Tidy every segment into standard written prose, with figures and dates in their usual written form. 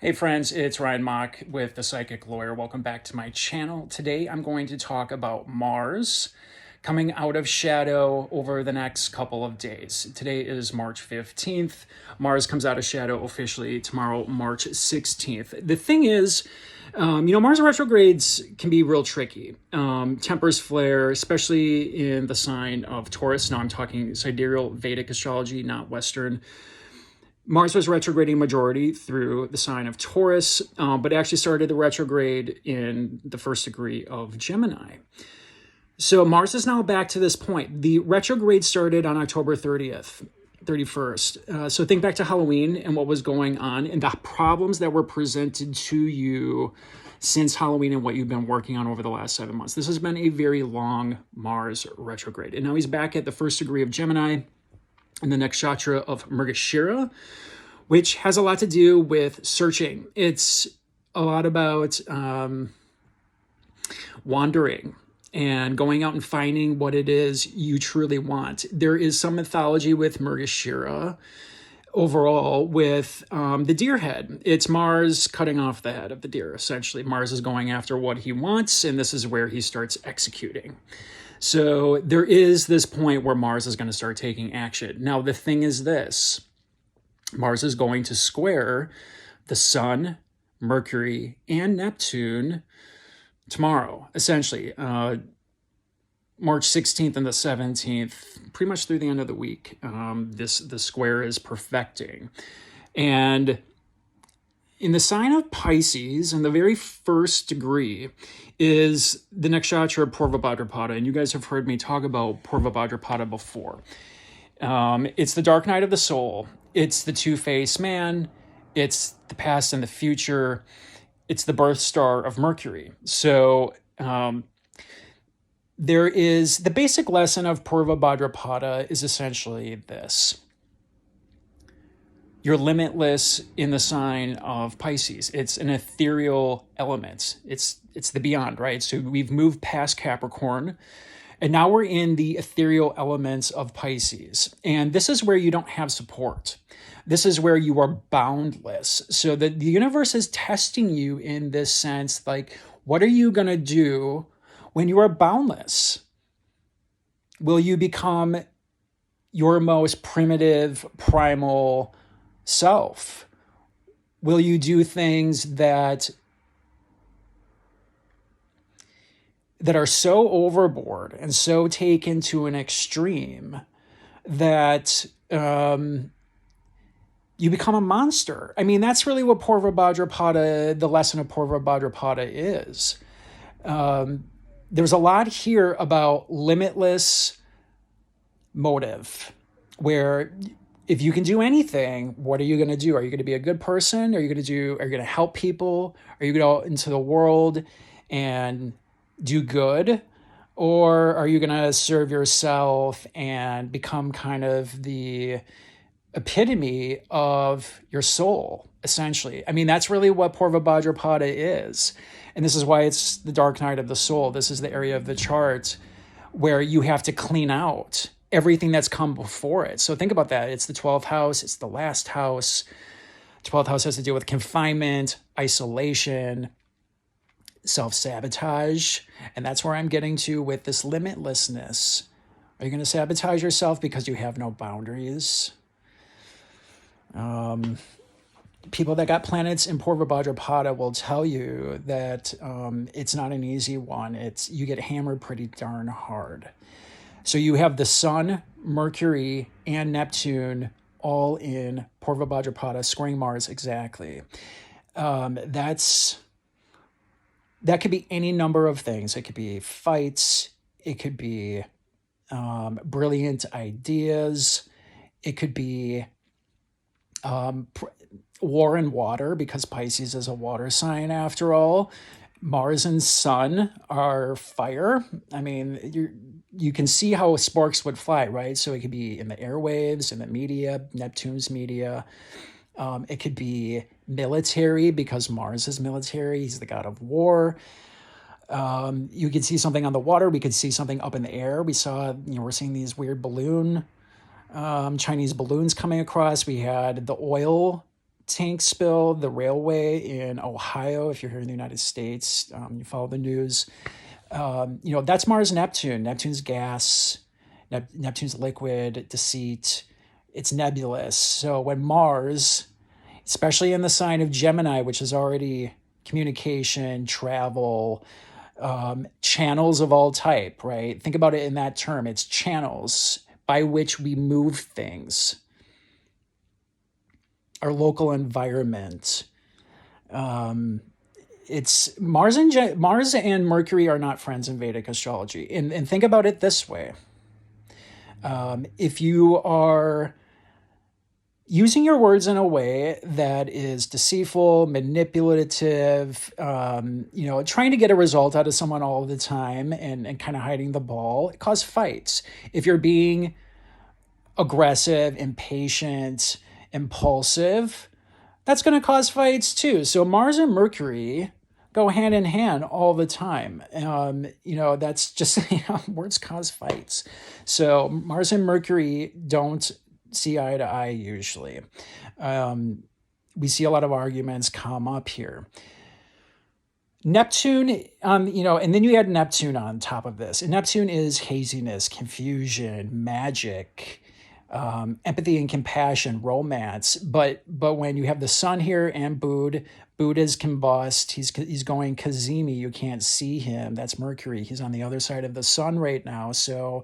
Hey friends, it's Ryan Mock with The Psychic Lawyer. Welcome back to my channel. Today I'm going to talk about Mars coming out of shadow over the next couple of days. Today is March 15th. Mars comes out of shadow officially tomorrow, March 16th. The thing is, Mars retrogrades can be real tricky. Tempers flare, especially in the sign of Taurus. Now I'm talking sidereal Vedic astrology, not Western. Mars was retrograding majority through the sign of Taurus, but actually started the retrograde in the first degree of Gemini. So Mars is now back to this point. The retrograde started on October 30th, 31st. So think back to Halloween and what was going on and the problems that were presented to you since Halloween and what you've been working on over the last 7 months. This has been a very long Mars retrograde. And now he's back at the first degree of Gemini in the nakshatra of Mrigashira, which has a lot to do with searching. It's a lot about wandering and going out and finding what it is you truly want. There is some mythology with Mrigashira overall with the deer head. It's Mars cutting off the head of the deer, essentially. Mars is going after what he wants, and this is where he starts executing. So there is this point where Mars is going to start taking action. Now, the thing is this. Mars is going to square the Sun, Mercury, and Neptune tomorrow, essentially. March 16th and the 17th, pretty much through the end of the week, the square is perfecting. And in the sign of Pisces, in the very first degree, is the nakshatra of Purva Bhadrapada. And you guys have heard me talk about Purva Bhadrapada before. It's the dark night of the soul. It's the two-faced man. It's the past and the future. It's the birth star of Mercury. So there is the basic lesson of Purva Bhadrapada is essentially this. You're limitless in the sign of Pisces. It's an ethereal element. It's the beyond, right? So we've moved past Capricorn, and now we're in the ethereal elements of Pisces. And this is where you don't have support. This is where you are boundless. So the universe is testing you in this sense, like, what are you going to do when you are boundless? Will you become your most primitive, primal self? Will you do things that are so overboard and so taken to an extreme that you become a monster? I mean, that's really what Purva Bhadrapada, the lesson of Purva Bhadrapada is. There's a lot here about limitless motive, where if you can do anything, what are you going to do? Are you going to be a good person? Are you going to help people? Are you going to go into the world and do good? Or are you going to serve yourself and become kind of the epitome of your soul, essentially? I mean, that's really what Purva Bhadrapada is. And this is why it's the dark night of the soul. This is the area of the chart where you have to clean out everything that's come before it. So think about that. It's the 12th house. It's the last house. 12th house has to deal with confinement, isolation, self-sabotage. And that's where I'm getting to with this limitlessness. Are you going to sabotage yourself because you have no boundaries? People that got planets in Purva Bhadrapada will tell you that it's not an easy one. You get hammered pretty darn hard. So you have the Sun, Mercury, and Neptune all in Purva Bhadrapada, squaring Mars exactly. That could be any number of things. It could be fights. It could be brilliant ideas. It could be war and water, because Pisces is a water sign after all. Mars and Sun are fire. I mean, you can see how sparks would fly, right? So it could be in the airwaves, in the media, Neptune's media. It could be military, because Mars is military. He's the god of war. You could see something on the water. We could see something up in the air. We're seeing these weird Chinese balloons coming across. We had the oil tank spill, the railway in Ohio. If you're here in the United States, you follow the news. That's Mars Neptune. Neptune's gas, Neptune's liquid, deceit. It's nebulous. So when Mars, especially in the sign of Gemini, which is already communication, travel, channels of all type, right? Think about it in that term. It's channels by which we move things, our local environment. It's Mars and Mercury are not friends in Vedic astrology. And think about it this way. If you are using your words in a way that is deceitful, manipulative, trying to get a result out of someone all the time and kind of hiding the ball, it causes fights. If you're being aggressive, impatient, impulsive, that's going to cause fights too. So Mars and Mercury go hand in hand all the time. That's just, words cause fights. So Mars and Mercury don't see eye to eye usually. We see a lot of arguments come up here. Neptune, and then you add Neptune on top of this. And Neptune is haziness, confusion, magic, empathy and compassion, romance. But when you have the sun here and Buddha's combust, he's going Kazemi, you can't see him. That's Mercury. He's on the other side of the sun right now. So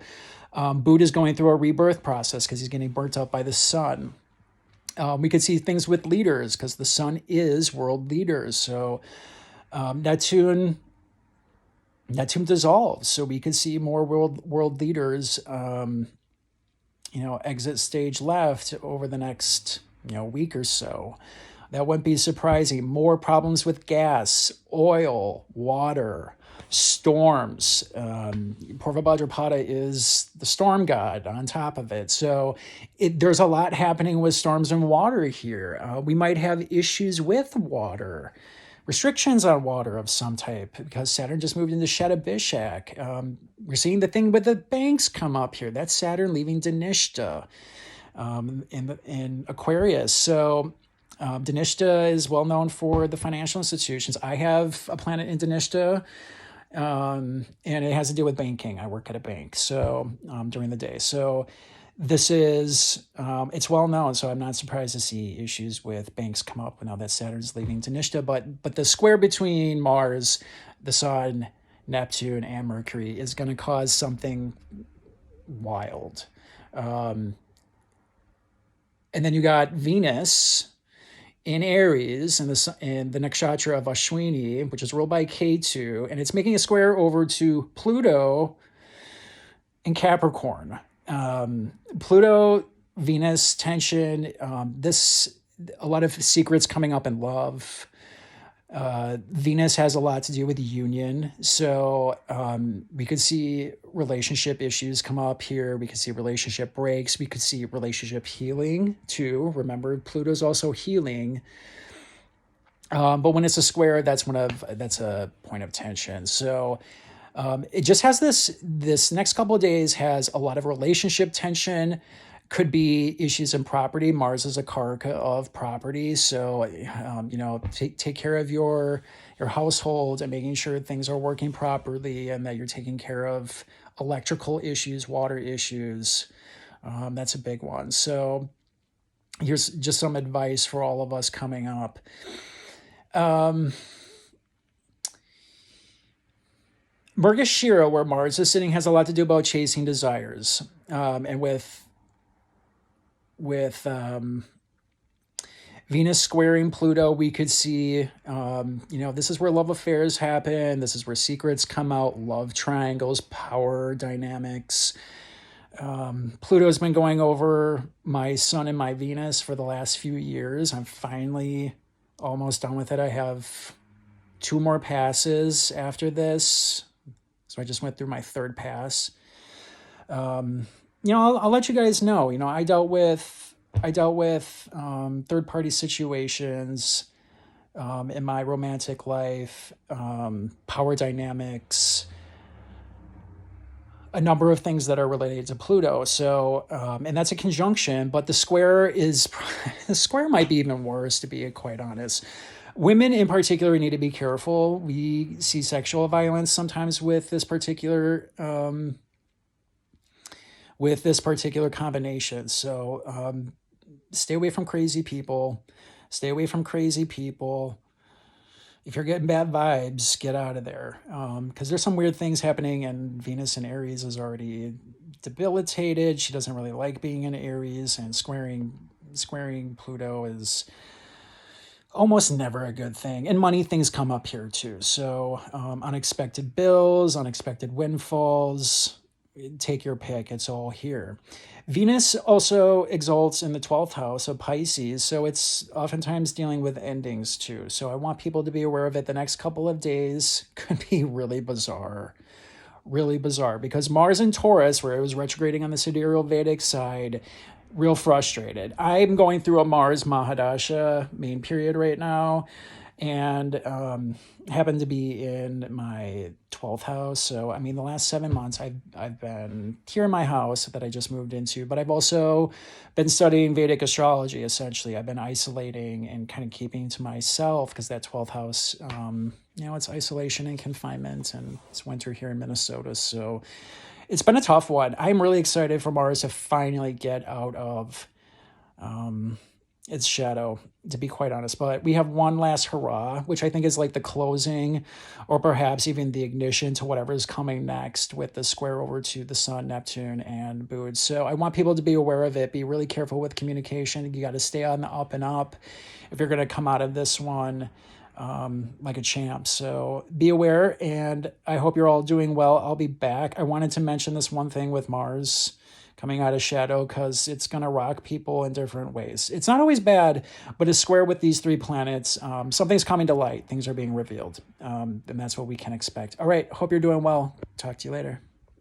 Buddha's going through a rebirth process because he's getting burnt up by the sun. We could see things with leaders because the sun is world leaders. So Neptune dissolves. So we could see more world leaders, exit stage left over the next, week or so. That wouldn't be surprising. More problems with gas, oil, water, storms. Purva Bhadrapada is the storm god on top of it. So there's a lot happening with storms and water here. We might have issues with water, restrictions on water of some type because Saturn just moved into Shadabishak. We're seeing the thing with the banks come up here. That's Saturn leaving Dhanishta in Aquarius. So Dhanishta is well known for the financial institutions. I have a planet in Dhanishta, and it has to do with banking. I work at a bank, so during the day. So this is, it's well known, so I'm not surprised to see issues with banks come up now that Saturn's leaving Dhanishta. But the square between Mars, the Sun, Neptune, and Mercury is going to cause something wild. And then you got Venus in Aries in the nakshatra of Ashwini, which is ruled by Ketu, and it's making a square over to Pluto in Capricorn. Pluto, Venus tension, a lot of secrets coming up in love. Venus has a lot to do with union. So we could see relationship issues come up here. We could see relationship breaks. We could see relationship healing too. Remember, Pluto's also healing. But when it's a square, that's a point of tension. So it just has this next couple of days has a lot of relationship tension. Could be issues in property. Mars is a karaka of property. So, take care of your household and making sure things are working properly and that you're taking care of electrical issues, water issues. That's a big one. So here's just some advice for all of us coming up. Mrgashira, where Mars is sitting, has a lot to do about chasing desires. And with Venus squaring Pluto, we could see, this is where love affairs happen. This is where secrets come out, love triangles, power dynamics. Pluto's been going over my Sun and my Venus for the last few years. I'm finally almost done with it. I have 2 more passes after this. So I just went through my 3rd pass. I'll let you guys know. I dealt with third-party situations in my romantic life, power dynamics, a number of things that are related to Pluto. So, and that's a conjunction, but the square is, the square might be even worse, to be quite honest. Women in particular need to be careful. We see sexual violence sometimes with this particular combination. So stay away from crazy people. Stay away from crazy people. If you're getting bad vibes, get out of there. Because there's some weird things happening, and Venus in Aries is already debilitated. She doesn't really like being in Aries, and squaring Pluto is almost never a good thing. And money things come up here too. So unexpected bills, unexpected windfalls, take your pick. It's all here. Venus also exalts in the 12th house of Pisces, so it's oftentimes dealing with endings too. So I want people to be aware of it. The next couple of days could be really bizarre, because Mars in Taurus, where it was retrograding on the sidereal Vedic side, real frustrated. I'm going through a Mars Mahadasha main period right now, and happen to be in my 12th house. So, I mean, the last 7 months I've been here in my house that I just moved into, but I've also been studying Vedic astrology, essentially. I've been isolating and kind of keeping to myself, because that 12th house, it's isolation and confinement, and it's winter here in Minnesota. So it's been a tough one. I'm really excited for Mars to finally get out of its shadow, to be quite honest. But we have one last hurrah, which I think is like the closing, or perhaps even the ignition to whatever is coming next, with the square over to the Sun, Neptune, and Boots. So I want people to be aware of it. Be really careful with communication. You got to stay on the up and up if you're going to come out of this one like a champ. So be aware, and I hope you're all doing well. I'll be back. I wanted to mention this one thing with Mars coming out of shadow, because it's going to rock people in different ways. It's not always bad, but a square with these 3 planets, something's coming to light. Things are being revealed, and that's what we can expect. All right, hope you're doing well. Talk to you later.